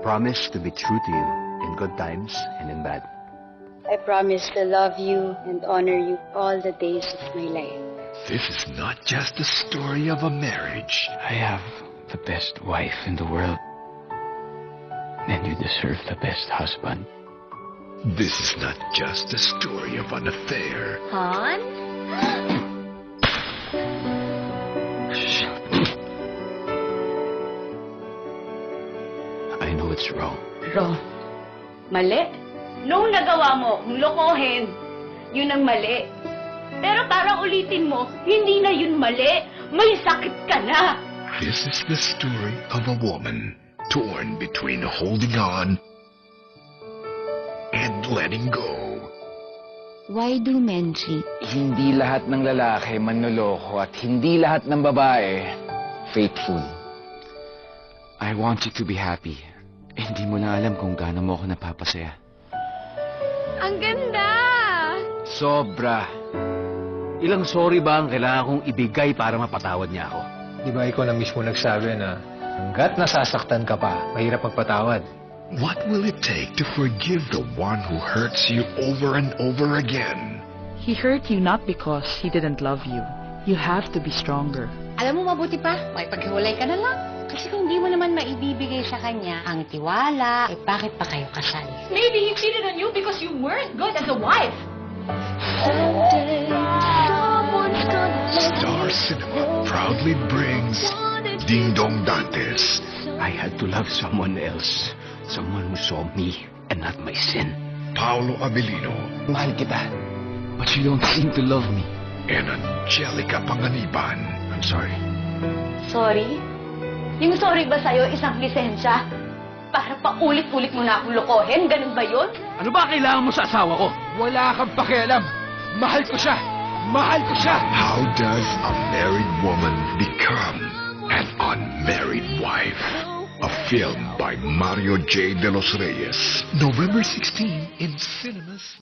promise to be true to you in good times and in bad. I promise to love you and honor you all the days of my life. This is not just the story of a marriage. I have the best wife in the world. And you deserve the best husband. This is not just the story of an affair. Han? I know it's wrong. Wrong. Mali? Noong nagawa mo, lokohin, yun ang mali. Pero parang ulitin mo, hindi na yun mali. May sakit ka na. This is the story of a woman torn between holding on and letting go. Why do men cheat? Hindi lahat ng lalaki manloloko at hindi lahat ng babae faithful. I want you to be happy. Hindi mo na alam kung gaano mo ako napapasaya. Ang ganda! Sobra. Ilang sorry ba ang kailangan kong ibigay para mapatawad niya ako? Di ba ikaw na mismo nagsabi na hanggat nasasaktan ka pa, mahirap magpatawad? What will it take to forgive the one who hurts you over and over again? He hurt you not because he didn't love you. You have to be stronger. Alam mo, mabuti pa, may paghiwalay ka na lang. Kasi kung di mo naman maibibigay sa kanya ang tiwala, bakit pa kayo kasal? Maybe he cheated on you because you weren't good as a wife. Star Cinema proudly brings Ding Dong Dantes. I had to love someone else. Someone who saw me and not my sin. Paolo Abilino Mahal kita. But you don't seem to love me. and Angelica Panganiban. I'm sorry. Sorry? Yung sorry ba sa'yo isang lisensya? Para paulit-ulit mo na akong lokohin? Ganun ba yun? Ano ba kailangan mo sa asawa ko? Wala kang pakialam. Mahal ko siya. Mahal ko siya. How does a married woman become an unmarried wife? A film by Mario J. De Los Reyes. November 16 in cinemas.